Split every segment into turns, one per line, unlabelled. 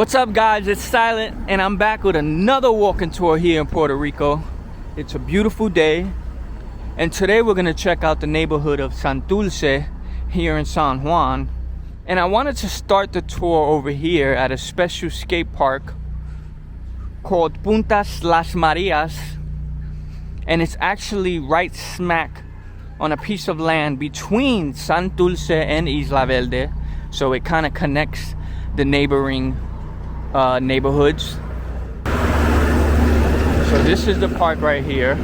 What's up, guys? It's Silent, and I'm back with another walking tour here in Puerto Rico. It's a beautiful day, and today we're gonna check out the neighborhood of Santurce here in San Juan. And I wanted to start the tour over here at a special skate park called Puntas Las Marias, and it's actually right smack on a piece of land between Santurce and Isla Verde, so it kind of connects the neighboring neighborhoods. So this is the park right here,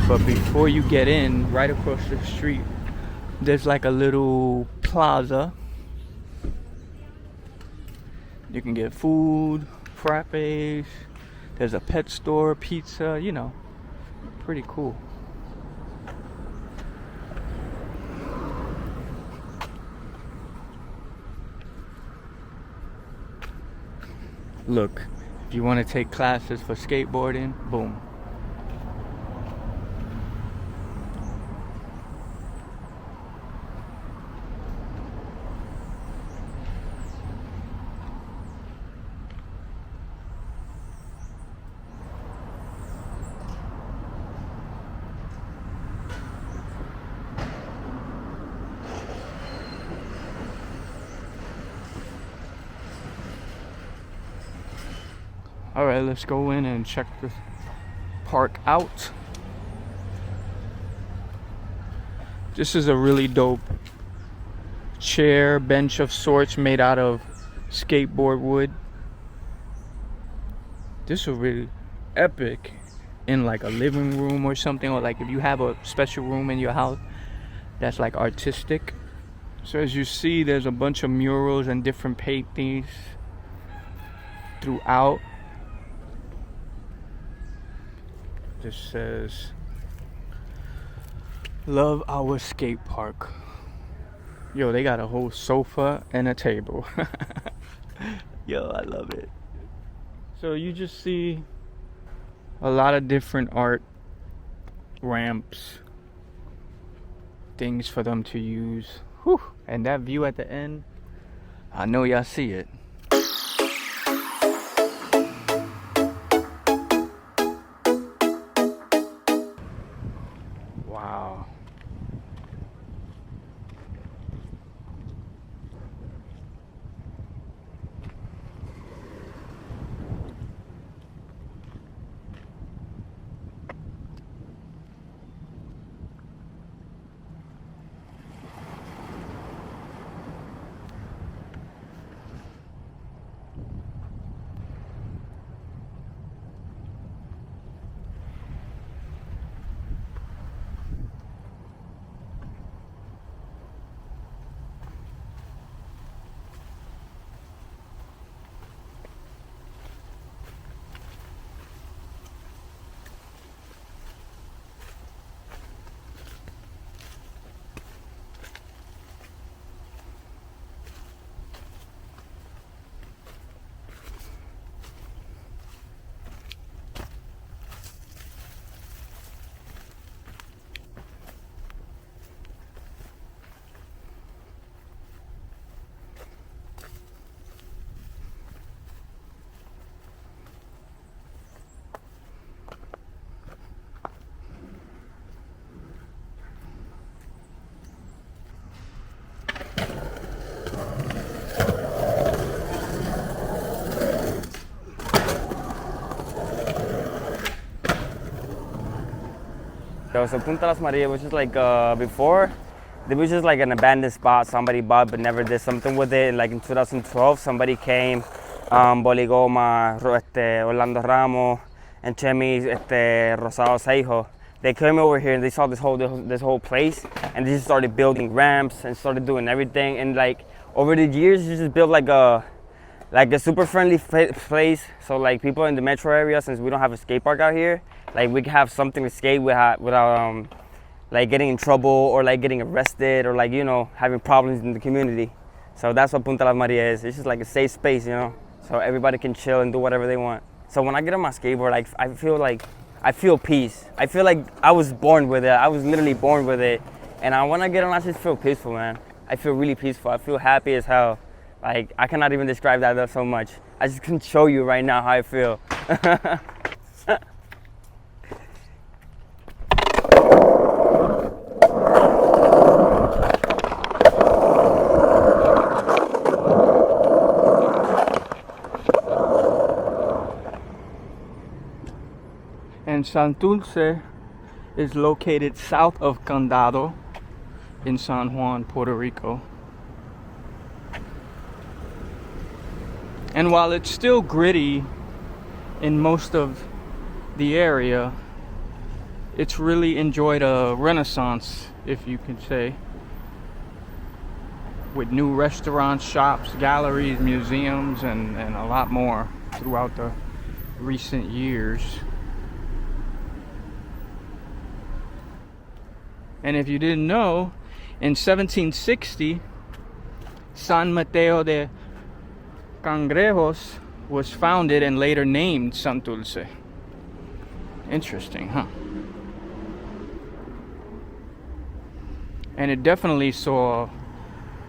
but before you get in, right across the street there's like a little plaza. You can get food, frappes, there's a pet store, pizza, you know, pretty cool. Look, if you want to take classes for skateboarding, boom. Alright, let's go in and check the park out. This is a really dope chair, bench of sorts made out of skateboard wood. This is really epic in like a living room or something, or like if you have a special room in your house that's like artistic. So as you see, there's a bunch of murals and different paintings throughout. This says, "Love our skate park." Yo, they got a whole sofa and a table. Yo, I love it. So you just see a lot of different art, ramps, things for them to use. Whew. And that view at the end, I know y'all see it. Wow.
So Punta Las Marias was just like before, it was just like an abandoned spot somebody bought but never did something with it. And like in 2012, somebody came, Boligoma, Orlando Ramos, and Chemi Rosado Seijo. They came over here and they saw this whole place, and they just started building ramps and started doing everything. And like over the years, they just built like a super friendly place. So like people in the metro area, since we don't have a skate park out here, like we can have something to skate without like getting in trouble or like getting arrested or like, you know, having problems in the community. So that's what Punta Las Marias is. It's just like a safe space, you know, so everybody can chill and do whatever they want. So when I get on my skateboard, like I feel peace. I feel like I was born with it. I was literally born with it. And when I get on, I just feel peaceful, man. I feel really peaceful. I feel happy as hell. Like, I cannot even describe that so much. I just can show you right now how I feel.
And Santurce is located south of Condado in San Juan, Puerto Rico. And while it's still gritty in most of the area, it's really enjoyed a renaissance, if you can say, with new restaurants, shops, galleries, museums, and a lot more throughout the recent years. And if you didn't know, in 1760, San Mateo de Cangrejos was founded and later named Santurce. Interesting, huh? And it definitely saw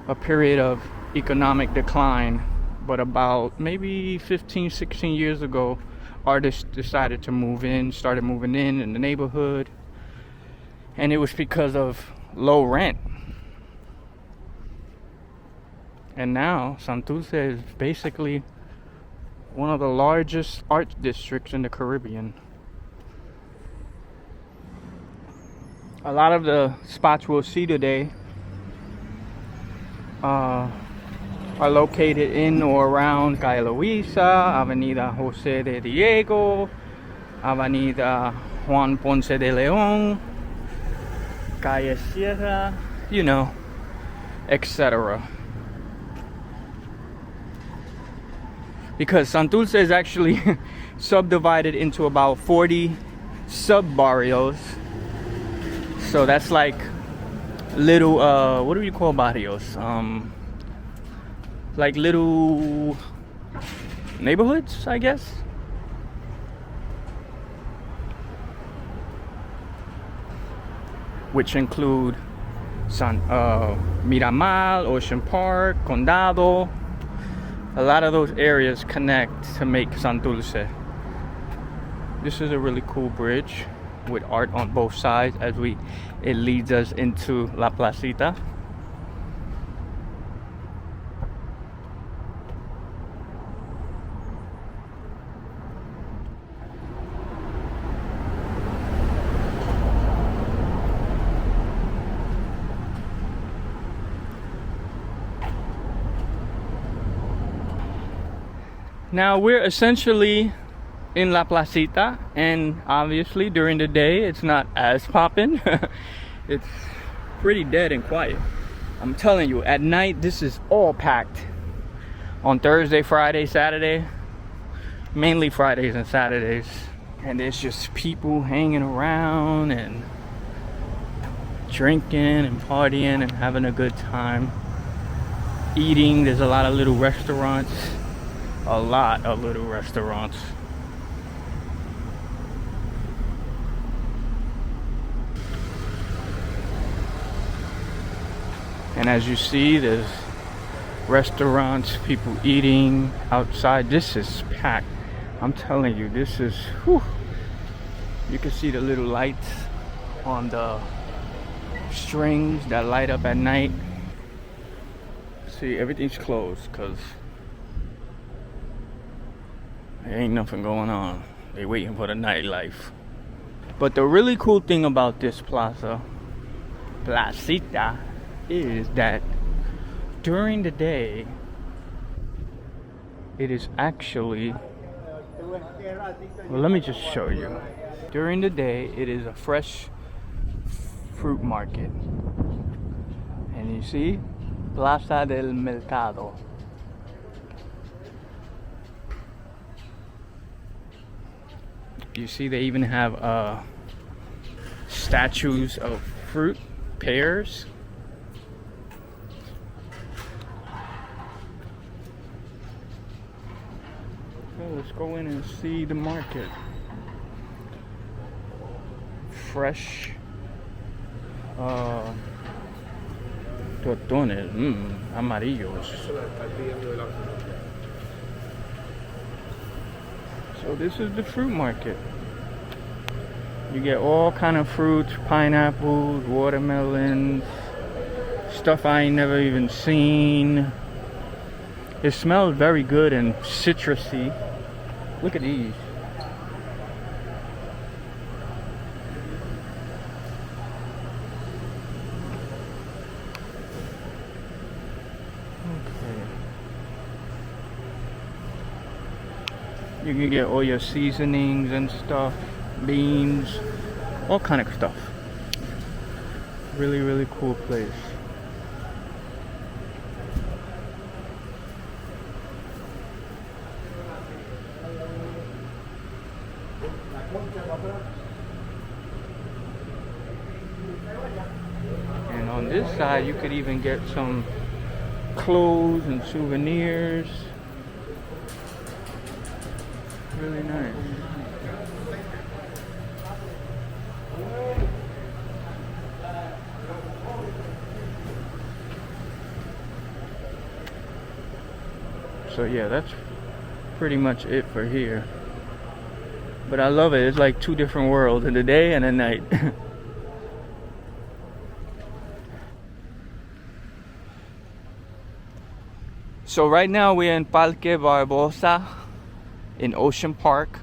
a period of economic decline, but about maybe 15, 16 years ago, artists decided to started moving in the neighborhood. And it was because of low rent. And now Santurce is basically one of the largest art districts in the Caribbean. A lot of the spots we'll see today are located in or around Calle Loiza, Avenida José de Diego, Avenida Juan Ponce de León, Calle Sierra, you know, etc. Because Santurce is actually subdivided into about 40 sub-barrios. So that's like little, what do you call barrios? Like little neighborhoods, I guess. Which include Miramar, Ocean Park, Condado. A lot of those areas connect to make Santurce. This is a really cool bridge with art on both sides as it leads us into La Placita. Now we're essentially in La Placita, and obviously during the day it's not as poppin'. It's pretty dead and quiet. I'm telling you, at night this is all packed. On Thursday, Friday, Saturday, mainly Fridays and Saturdays, and there's just people hanging around and drinking and partying and having a good time, eating. There's a lot of little restaurants. A lot of little restaurants. And as you see, there's restaurants, people eating outside. This is packed. I'm telling you, this is, whew. You can see the little lights on the strings that light up at night. See, everything's closed because there ain't nothing going on. They waiting for the nightlife. But the really cool thing about this placita, is that during the day, it is actually, well, let me just show you. During the day, it is a fresh fruit market. And you see, Plaza del Mercado. You see, they even have statues of fruit, pears. So let's go in and see the market. Fresh Totones, amarillos. So this is the fruit market. You get all kind of fruits, pineapples, watermelons, stuff I ain't never even seen. It smells very good and citrusy. Look at these. You can get all your seasonings and stuff, beans, all kind of stuff. Really, really cool place. And on this side, you could even get some clothes and souvenirs. Really nice. So yeah, that's pretty much it for here. But I love it. It's like two different worlds, in the day and at night. So right now we're in Parque Barbosa in Ocean Park.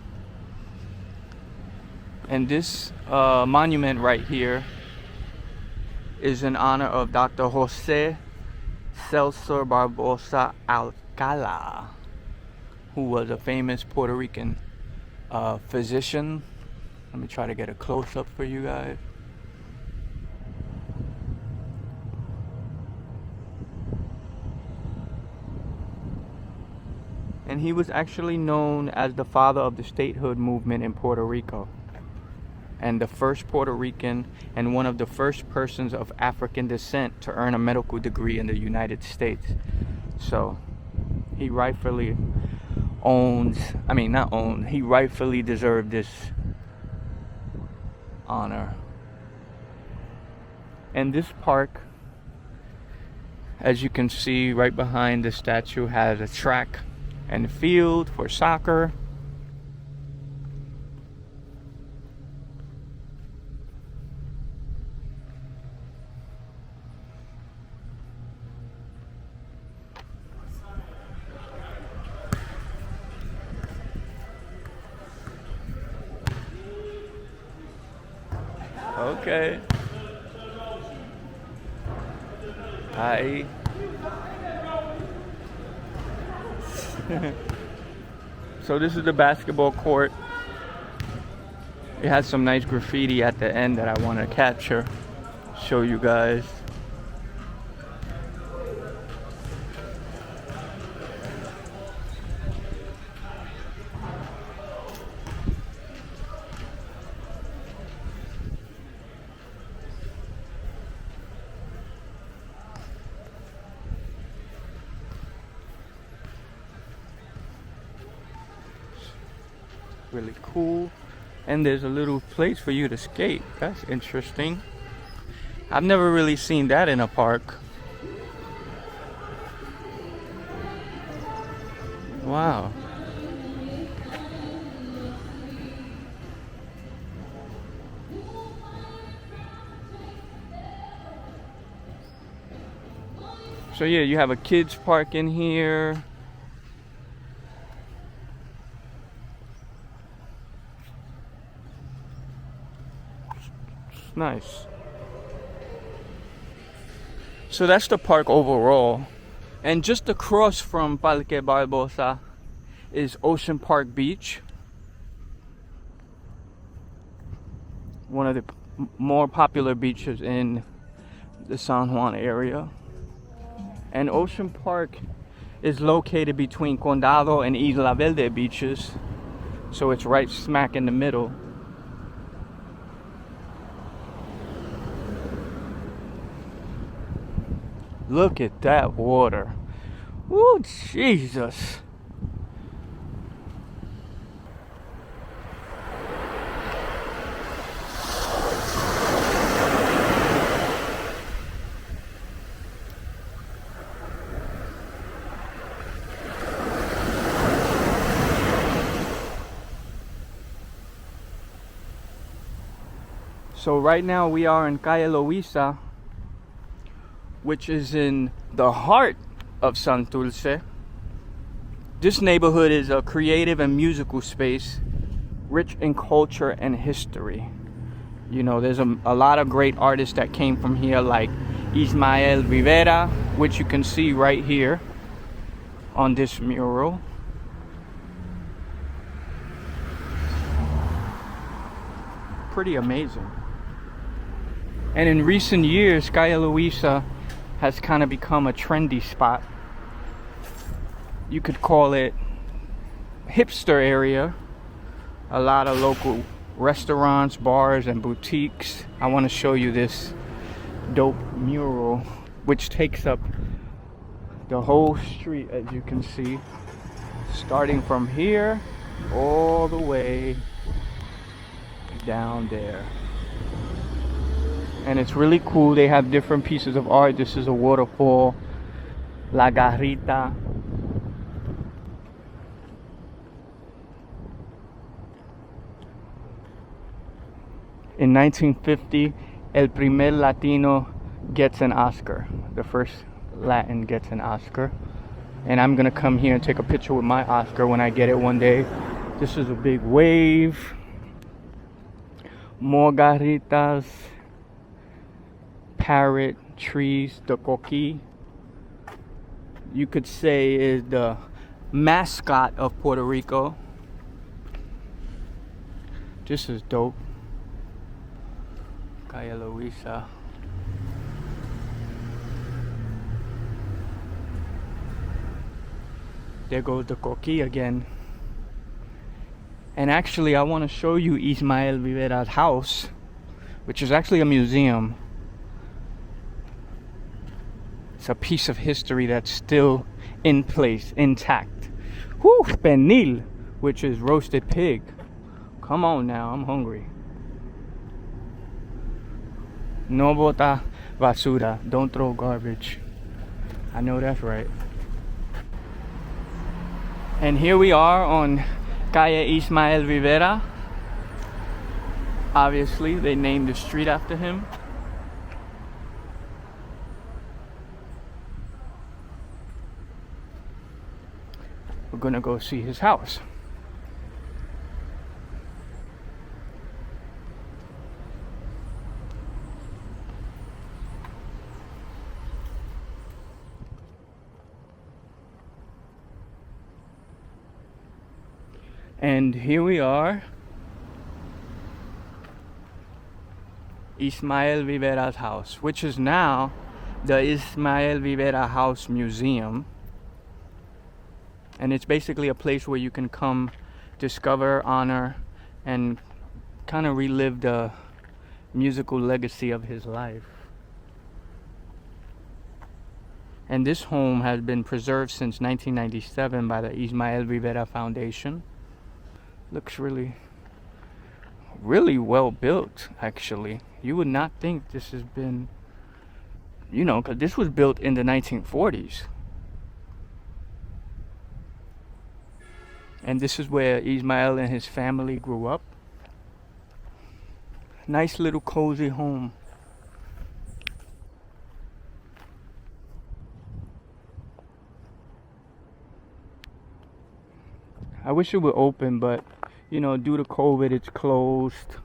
And this monument right here is in honor of Dr. Jose Celso Barbosa Alcala, who was a famous Puerto Rican physician. Let me try to get a close-up for you guys. And he was actually known as the father of the statehood movement in Puerto Rico, and the first Puerto Rican and one of the first persons of African descent to earn a medical degree in the United States. So he rightfully he rightfully deserved this honor. And this park, as you can see right behind the statue, has a track and field for soccer. Okay. Hi. So this is the basketball court. It has some nice graffiti at the end that I want to capture, show you guys. Really cool. And there's a little place for you to skate. That's interesting. I've never really seen that in a park. Wow. So yeah, you have a kids park in here. Nice. So that's the park overall. And just across from Parque Barbosa is Ocean Park Beach. One of the more popular beaches in the San Juan area. And Ocean Park is located between Condado and Isla Verde beaches. So it's right smack in the middle. Look at that water. Woo, Jesus. So right now we are in Calle Loiza, which is in the heart of Santurce. This neighborhood is a creative and musical space, rich in culture and history. You know, there's a lot of great artists that came from here, like Ismael, Rivera, which you can see right here on this mural. Pretty amazing. And in recent years, Calle Loiza has kind of become a trendy spot. You could call it hipster area. A lot of local restaurants, bars, and boutiques. I want to show you this dope mural, which takes up the whole street, as you can see, starting from here all the way down there. And it's really cool. They have different pieces of art. This is a waterfall, La Garrita. In 1950, El Primer Latino gets an Oscar. The first Latin gets an Oscar. And I'm gonna come here and take a picture with my Oscar when I get it one day. This is a big wave. More garritas. Parrot, trees, the coqui. You could say is the mascot of Puerto Rico. This is dope. Calle Loiza. There goes the coqui again. And actually, I want to show you Ismael Rivera's house, which is actually a museum. It's a piece of history that's still in place, intact. Whew, pernil, which is roasted pig. Come on now, I'm hungry. No bota basura. Don't throw garbage. I know that's right. And here we are on Calle Ismael Rivera. Obviously, they named the street after him. We're gonna go see his house. And here we are, Ismael Rivera's house, which is now the Ismael Rivera House Museum. And it's basically a place where you can come discover, honor, and kind of relive the musical legacy of his life. And this home has been preserved since 1997 by the Ismael Rivera Foundation. Looks really well built, actually. You would not think this has been, you know, because this was built in the 1940s. And this is where Ismael and his family grew up. Nice little cozy home. I wish it were open, but you know, due to COVID, it's closed.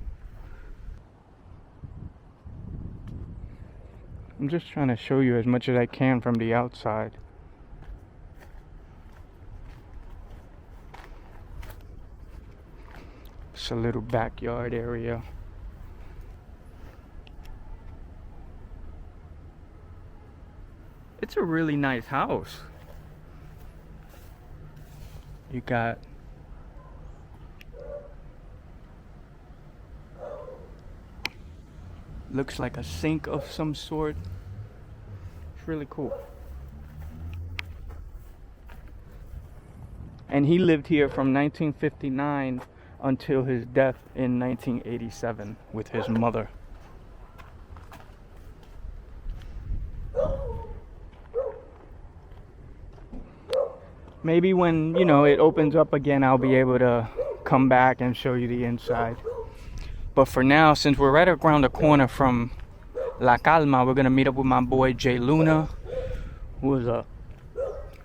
I'm just trying to show you as much as I can from the outside. It's a little backyard area. It's a really nice house. You got looks like a sink of some sort. It's really cool. And he lived here from 1959 until his death in 1987 with his mother. Maybe when, you know, it opens up again, I'll be able to come back and show you the inside. But for now, since we're right around the corner from La Calma, we're gonna meet up with my boy Jay Luna, who is a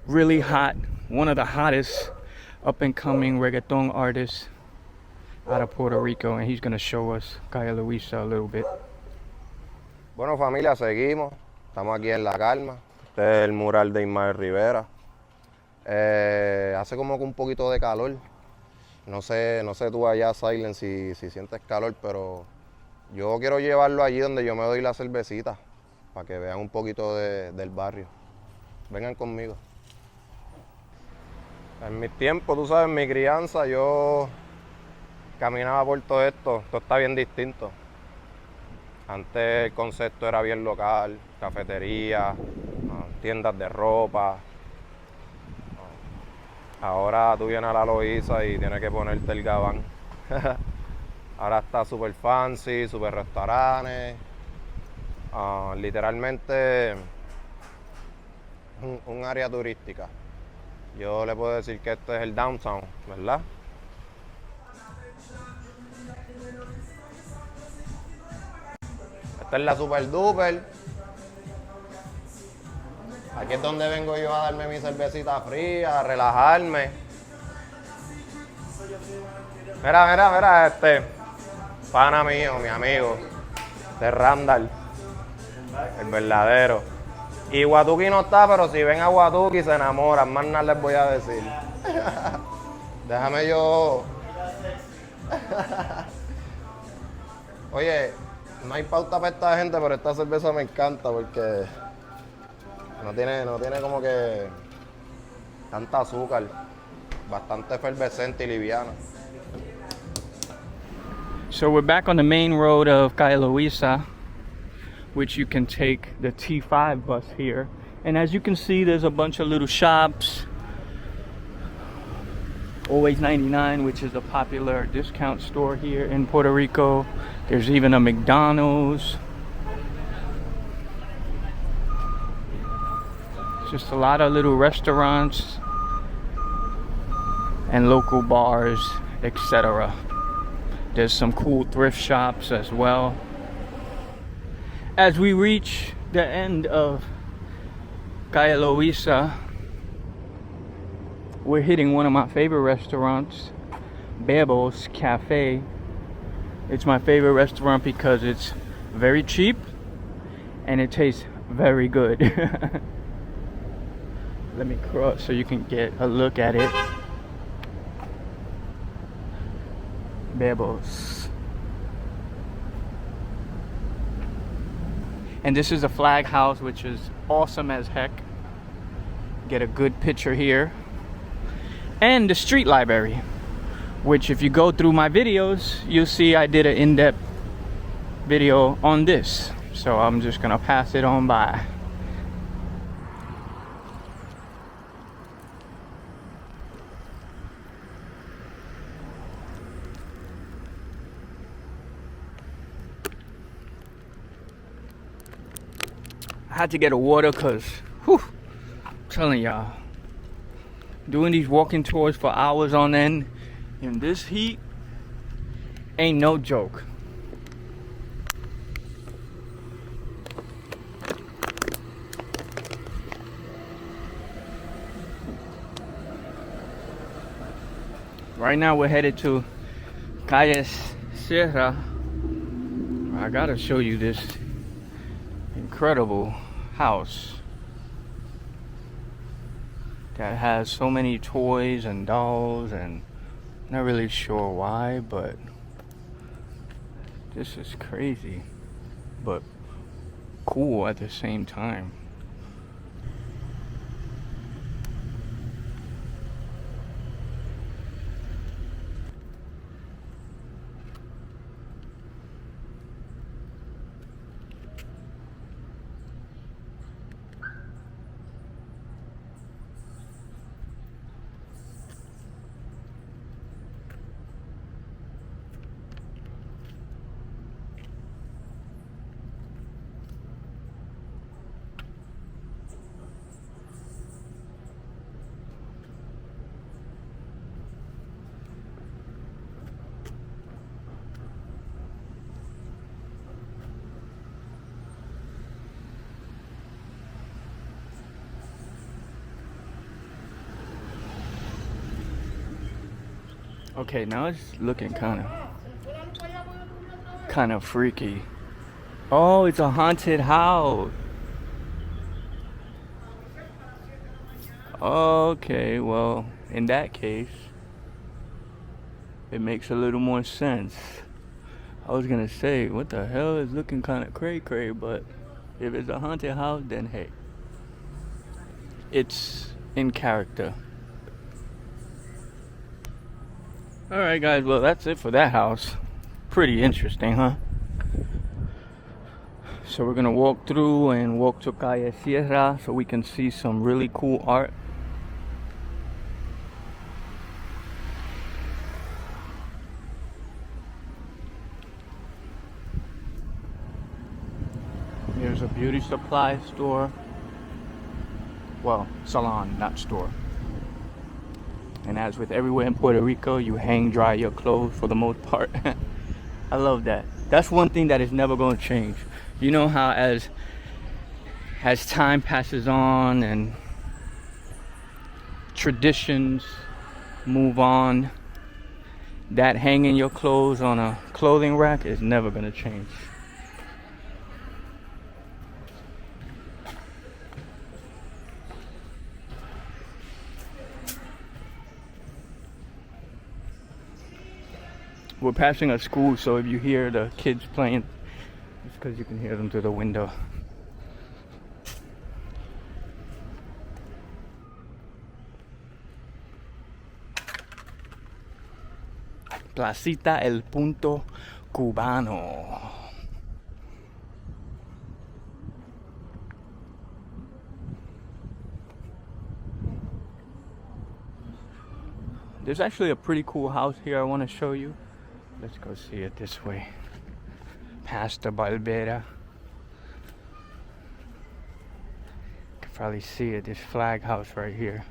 really hot, one of the hottest up and coming reggaeton artists out of Puerto Rico, and he's gonna show us Calle Loiza a little bit.
Bueno, familia, seguimos. Estamos aquí en La Calma. Este es el mural de Ismael Rivera. Hace como que un poquito de calor. No sé tú allá, Silent, si sientes calor, pero yo quiero llevarlo allí donde yo me doy la cervecita, para que vean un poquito del barrio. Vengan conmigo. En mis tiempos, tú sabes, en mi crianza, yo caminaba por todo esto. Esto está bien distinto. Antes el concepto era bien local, cafetería, tiendas de ropa. Ahora tú vienes a la Loiza y tienes que ponerte el gabán. Ahora está súper fancy, súper restaurantes. Literalmente un área turística. Yo le puedo decir que este es el downtown, ¿verdad? Esta es la super duper. Aquí es donde vengo yo a darme mi cervecita fría, a relajarme. Mira, pana mío, mi amigo, de Randall, el verdadero. Y Guatuki no está, pero si ven a Guatuki se enamoran, más nada les voy a decir. Déjame yo. Oye, no hay pauta para esta gente, pero esta cerveza me encanta porque no tiene como que tanta azúcar, bastante efervescente y liviana.
So we're back on the main road of Calle Loiza, which you can take the T5 bus here. And as you can see, there's a bunch of little shops. Always 99, which is a popular discount store here in Puerto Rico. There's even a McDonald's. Just a lot of little restaurants and local bars, etc. There's some cool thrift shops as well. As we reach the end of Calle Loiza, we're hitting one of my favorite restaurants, Bebo's Cafe. It's my favorite restaurant because it's very cheap and it tastes very good. Let me cross so you can get a look at it. Bebo's. And this is a flag house, which is awesome as heck. Get a good picture here. And the street library, which if you go through my videos, you'll see I did an in-depth video on this. So I'm just gonna pass it on by. I had to get a water because, I'm telling y'all, doing these walking tours for hours on end in this heat ain't no joke. Right now we're headed to Calle Sierra. I gotta show you this incredible house that has so many toys and dolls, and not really sure why, but this is crazy but cool at the same time. Okay, now it's looking kind of freaky. Oh, it's a haunted house. Okay, well, in that case, it makes a little more sense. I was gonna say, what the hell is looking kind of cray-cray, but if it's a haunted house, then hey, it's in character. Alright guys, well that's it for that house. Pretty interesting, huh? So we're gonna walk through and walk to Calle Sierra so we can see some really cool art. There's a beauty supply store. Well, salon, not store. And as with everywhere in Puerto Rico, you hang dry your clothes for the most part. I love that. That's one thing that is never going to change. You know how as time passes on and traditions move on, that hanging your clothes on a clothing rack is never going to change. We're passing a school, so if you hear the kids playing, it's because you can hear them through the window. Placita el Punto Cubano. There's actually a pretty cool house here I want to show you. Let's go see it this way. Past the Rivera. You can probably see it, this flag house right here.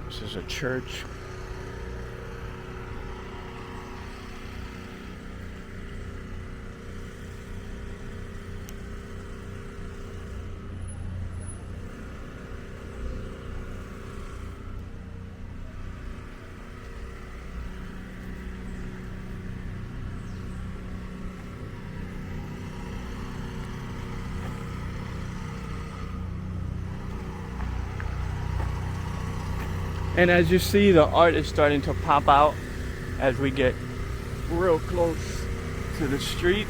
This is a church. And as you see, the art is starting to pop out as we get real close to the street.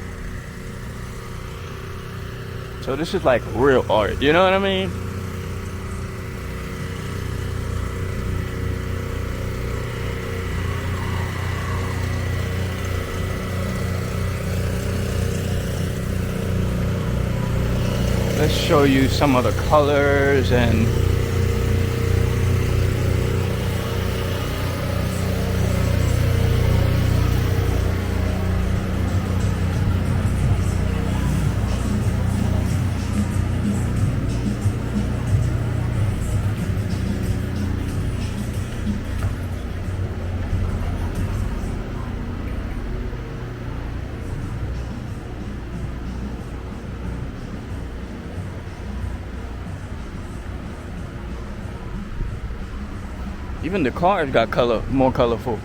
So this is like real art, you know what I mean? Let's show you some of the colors and even the cars got more colorful.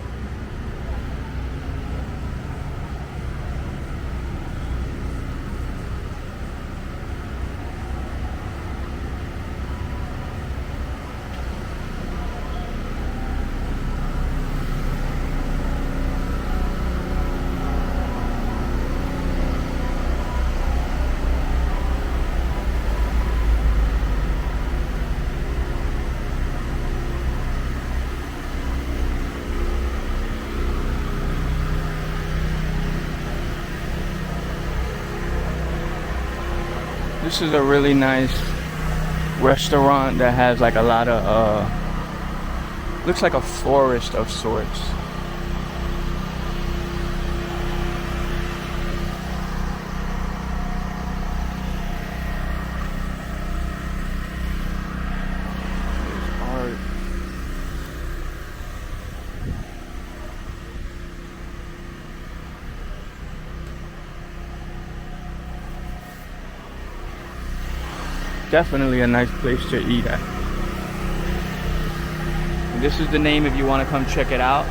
This is a really nice restaurant that has like a lot of looks like a forest of sorts. definitely a nice place to eat at. And this is the name if you want to come check it out.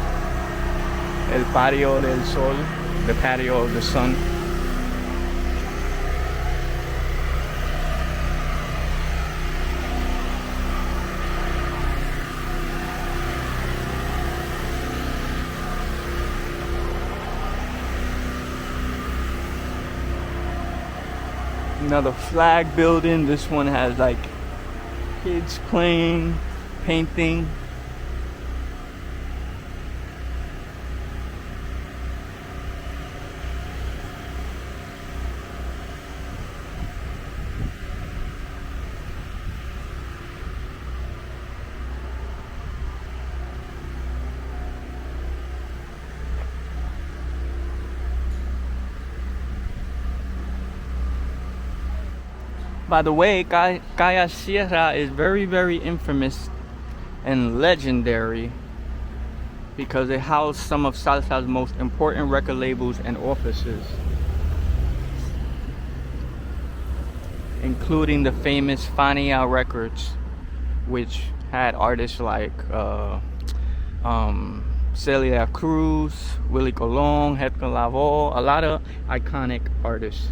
El Patio del Sol, the patio of the sun. Another flag building. This one has like kids playing, painting. By the way, Calle Sierra is very, very infamous and legendary because it housed some of Salsa's most important record labels and offices, including the famous Fania Records, which had artists like Celia Cruz, Willie Colon, Hector Lavoe, a lot of iconic artists.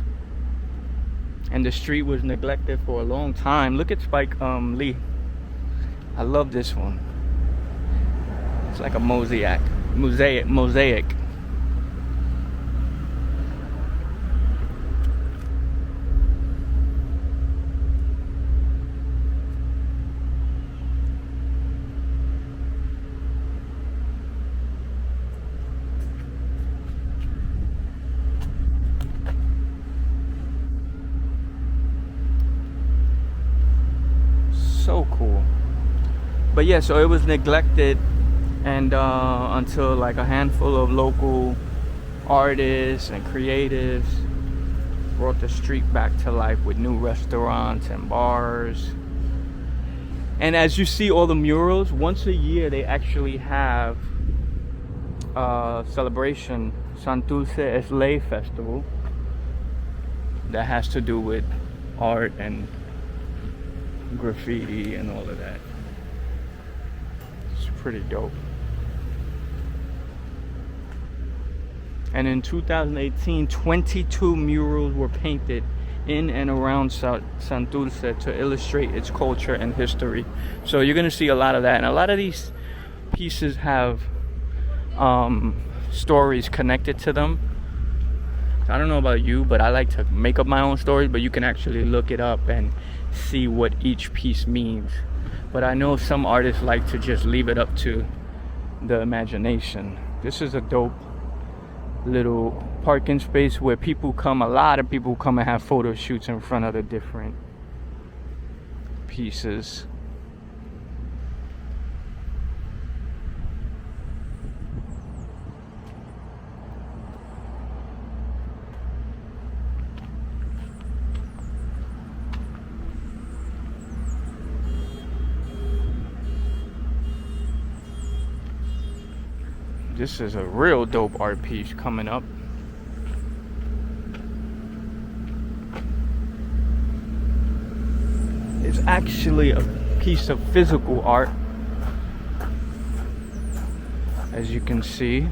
And the street was neglected for a long time. Look at Spike Lee. I love this one. It's like a mosaic. So cool. But yeah, so it was neglected, and until like a handful of local artists and creatives brought the street back to life with new restaurants and bars. And as you see all the murals, once a year they actually have a celebration, Santurce Es Ley Festival, that has to do with art and graffiti and all of that. It's pretty dope. And in 2018, 22 murals were painted in and around Santurce to illustrate its culture and history. So you're gonna see a lot of that, and a lot of these pieces have stories connected to them. I don't know about you, but I like to make up my own stories, but you can actually look it up and see what each piece means. But I know some artists like to just leave it up to the imagination. This is a dope little parking space where people come, a lot of people come and have photo shoots in front of the different pieces. This is a real dope art piece coming up. It's actually a piece of physical art, as you can see.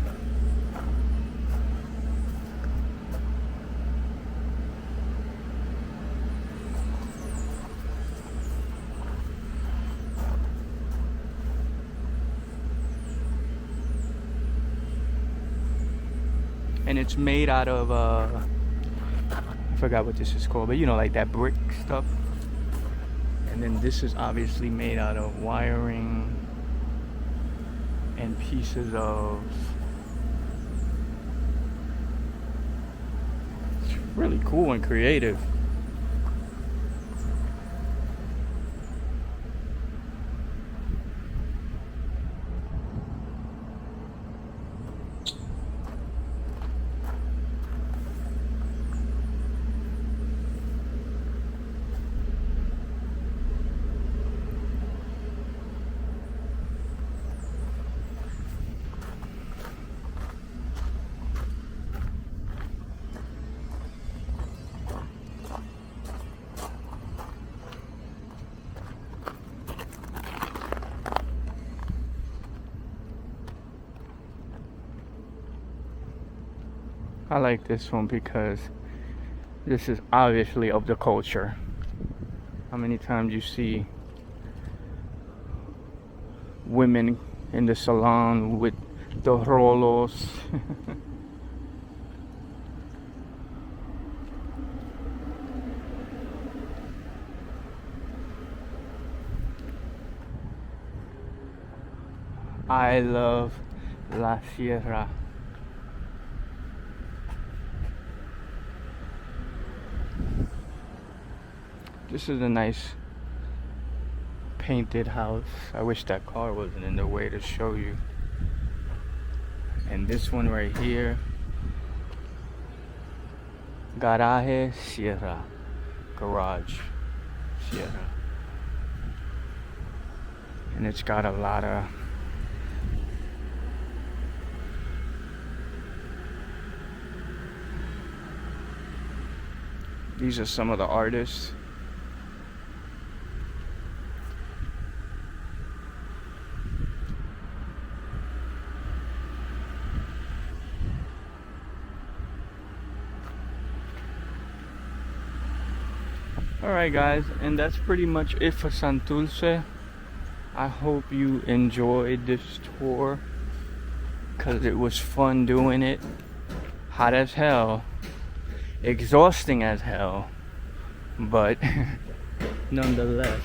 And it's made out of I forgot what this is called, but you know, like that brick stuff. And then this is obviously made out of wiring and pieces of, it's really cool and creative. I like this one because this is obviously of the culture. How many times you see women in the salon with the rolos? I love La Sierra. This is a nice painted house. I wish that car wasn't in the way to show you. And this one right here, Calle Sierra, Garage Sierra. And it's got a lot of these are some of the artists. Alright guys, and that's pretty much it for Santurce. I hope you enjoyed this tour because it was fun doing it. Hot as hell, exhausting as hell, but nonetheless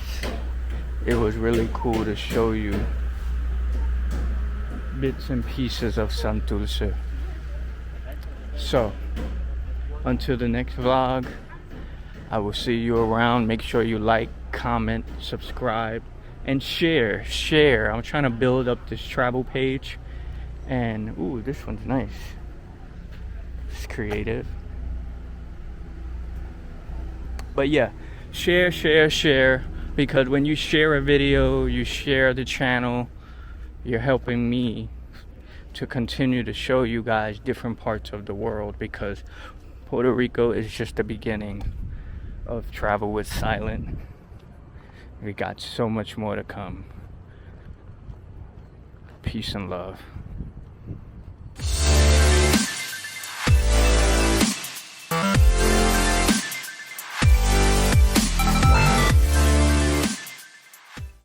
it was really cool to show you bits and pieces of Santurce. So until the next vlog, I will see you around. Make sure you like, comment, subscribe, and share. I'm trying to build up this travel page. And ooh, this one's nice. It's creative. But yeah, share. Because when you share a video, you share the channel, you're helping me to continue to show you guys different parts of the world, because Puerto Rico is just the beginning of Travel with Silent. We got so much more to come. Peace and love.